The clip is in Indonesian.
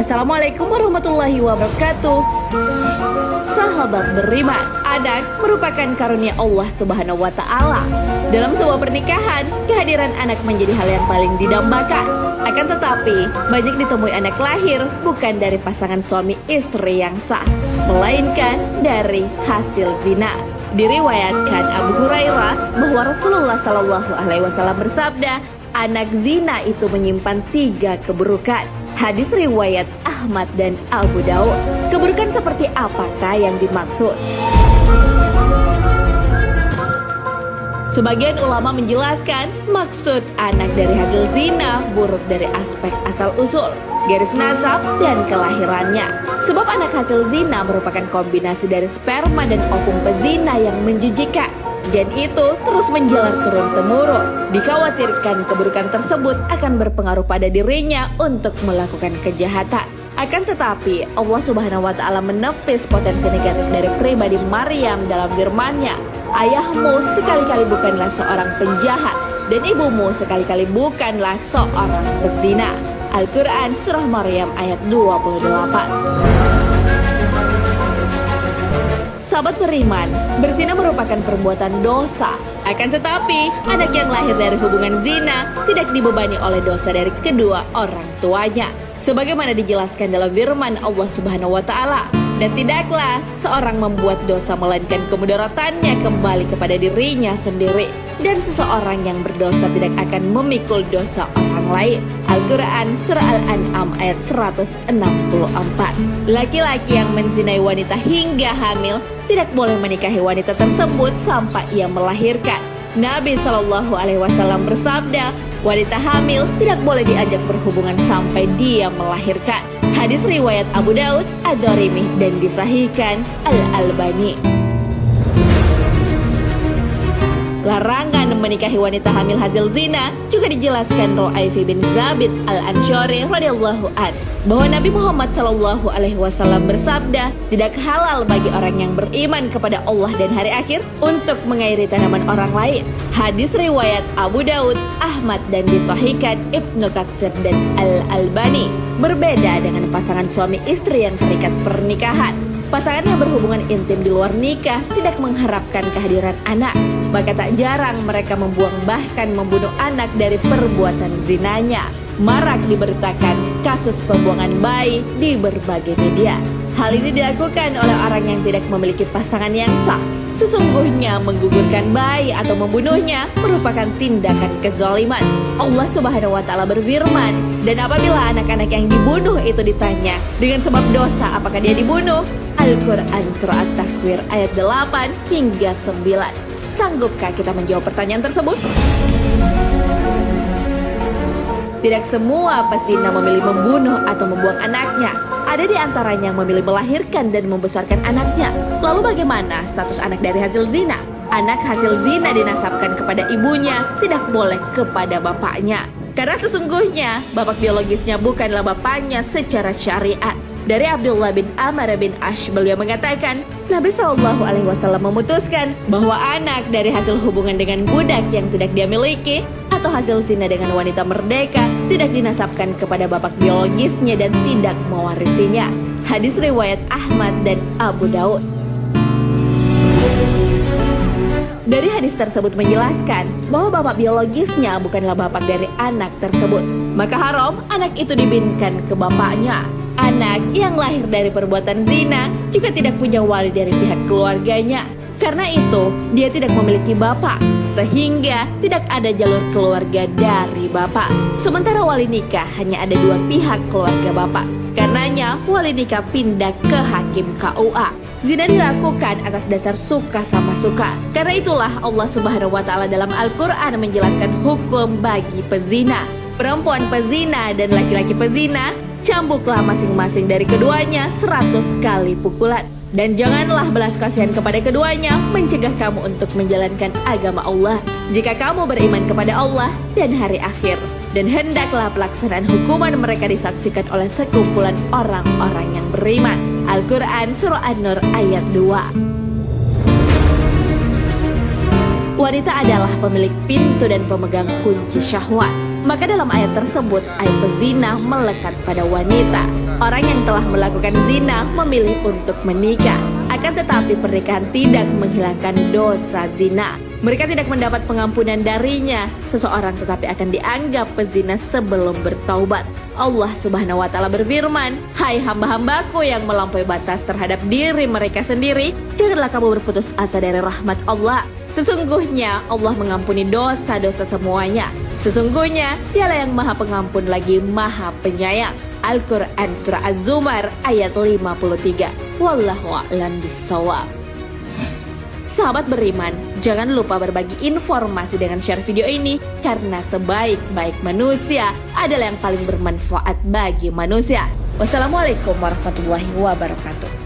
Assalamualaikum warahmatullahi wabarakatuh. Sahabat beriman, anak merupakan karunia Allah Subhanahu wa Ta'ala. Dalam sebuah pernikahan, kehadiran anak menjadi hal yang paling didambakan. Akan tetapi, banyak ditemui anak lahir bukan dari pasangan suami istri yang sah, melainkan dari hasil zina. Diriwayatkan Abu Hurairah bahwa Rasulullah Shallallahu Alaihi Wasallam bersabda, anak zina itu menyimpan 3 keburukan. Hadis riwayat Ahmad dan Abu Daud. Keburukan seperti apakah yang dimaksud? Sebagian ulama menjelaskan maksud anak dari hasil zina buruk dari aspek asal-usul, garis nasab, dan kelahirannya. Sebab anak hasil zina merupakan kombinasi dari sperma dan ovum pezina yang menjijikan. Gen itu terus menjalar turun-temurun. Dikhawatirkan keburukan tersebut akan berpengaruh pada dirinya untuk melakukan kejahatan. Akan tetapi, Allah Subhanahu wa Ta'ala menepis potensi negatif dari pribadi Maryam dalam firman-Nya. Ayahmu sekali-kali bukanlah seorang penjahat, dan ibumu sekali-kali bukanlah seorang pezina. Al-Quran Surah Maryam ayat 28. Sahabat beriman, berzina merupakan perbuatan dosa. Akan tetapi, anak yang lahir dari hubungan zina tidak dibebani oleh dosa dari kedua orang tuanya, sebagaimana dijelaskan dalam firman Allah Subhanahu wa Ta'ala. Dan tidaklah seorang membuat dosa melainkan kemudaratannya kembali kepada dirinya sendiri. Dan seseorang yang berdosa tidak akan memikul dosa orang lain. Al-Quran Surah Al-An'am ayat 164. Laki-laki yang menzinai wanita hingga hamil tidak boleh menikahi wanita tersebut sampai ia melahirkan. Nabi Shallallahu Alaihi Wasallam bersabda, wanita hamil tidak boleh diajak berhubungan sampai dia melahirkan. Hadis riwayat Abu Daud, Ad-Darimi, dan disahihkan Al-Albani. Larangan menikahi wanita hamil hasil zina juga dijelaskan Ru'ayfi bin Zabit Al-Ansyari radhiyallahu an bahwa Nabi Muhammad Shallallahu Alaihi Wasallam bersabda, tidak halal bagi orang yang beriman kepada Allah dan hari akhir untuk mengairi tanaman orang lain. Hadis riwayat Abu Daud, Ahmad, dan disahihkan Ibnu Katsir dan Al-Albani. Berbeda dengan pasangan suami istri yang terikat pernikahan. Pasangan yang berhubungan intim di luar nikah tidak mengharapkan kehadiran anak. Maka tak jarang mereka membuang bahkan membunuh anak dari perbuatan zinanya. Marak diberitakan kasus pembuangan bayi di berbagai media. Hal ini dilakukan oleh orang yang tidak memiliki pasangan yang sah. Sesungguhnya menggugurkan bayi atau membunuhnya merupakan tindakan kezaliman. Allah Subhanahu wa Ta'ala berfirman, dan apabila anak-anak yang dibunuh itu ditanya dengan sebab dosa apakah dia dibunuh? Al-Quran Surah At-Takwir ayat 8 hingga 9. Sanggupkah kita menjawab pertanyaan tersebut? Tidak semua pezina memilih membunuh atau membuang anaknya. Ada di antaranya yang memilih melahirkan dan membesarkan anaknya. Lalu bagaimana status anak dari hasil zina? Anak hasil zina dinasabkan kepada ibunya, tidak boleh kepada bapaknya. Karena sesungguhnya bapak biologisnya bukanlah bapaknya secara syariat. Dari Abdullah bin Amr bin Ash, beliau mengatakan, Nabi Shallallahu Alaihi Wasallam memutuskan bahwa anak dari hasil hubungan dengan budak yang tidak dia miliki atau hasil zina dengan wanita merdeka tidak dinasabkan kepada bapak biologisnya dan tidak mewarisinya. Hadis riwayat Ahmad dan Abu Daud. Dari hadis tersebut menjelaskan bahwa bapak biologisnya bukanlah bapak dari anak tersebut. Maka haram anak itu dibinkan ke bapaknya. Anak yang lahir dari perbuatan zina juga tidak punya wali dari pihak keluarganya. Karena itu, dia tidak memiliki bapak, sehingga tidak ada jalur keluarga dari bapak. Sementara wali nikah hanya ada 2 pihak keluarga bapak. Karenanya, wali nikah pindah ke hakim KUA. Zina dilakukan atas dasar suka sama suka. Karena itulah Allah Subhanahu wa Ta'ala dalam Al-Quran menjelaskan hukum bagi pezina. Perempuan pezina dan laki-laki pezina, cambuklah masing-masing dari keduanya 100 kali pukulan. Dan janganlah belas kasihan kepada keduanya mencegah kamu untuk menjalankan agama Allah jika kamu beriman kepada Allah dan hari akhir. Dan hendaklah pelaksanaan hukuman mereka disaksikan oleh sekumpulan orang-orang yang beriman. Al-Quran Surah An-Nur ayat 2. wanita adalah pemilik pintu dan pemegang kunci syahwat. Maka dalam ayat tersebut, aib pezina melekat pada wanita. Orang yang telah melakukan zina memilih untuk menikah. Akan tetapi pernikahan tidak menghilangkan dosa zina. Mereka tidak mendapat pengampunan darinya. Seseorang tetapi akan dianggap pezina sebelum bertaubat. Allah Subhanahu wa Ta'ala berfirman, "Hai hamba-hambaku yang melampaui batas terhadap diri mereka sendiri, janganlah kamu berputus asa dari rahmat Allah. Sesungguhnya Allah mengampuni dosa-dosa semuanya. Sesungguhnya Dialah yang Maha Pengampun lagi Maha Penyayang." Al-Quran Surah Az-Zumar ayat 53. Wallahu a'lam bishawab. Sahabat beriman, jangan lupa berbagi informasi dengan share video ini, karena sebaik-baik manusia adalah yang paling bermanfaat bagi manusia. Wassalamualaikum warahmatullahi wabarakatuh.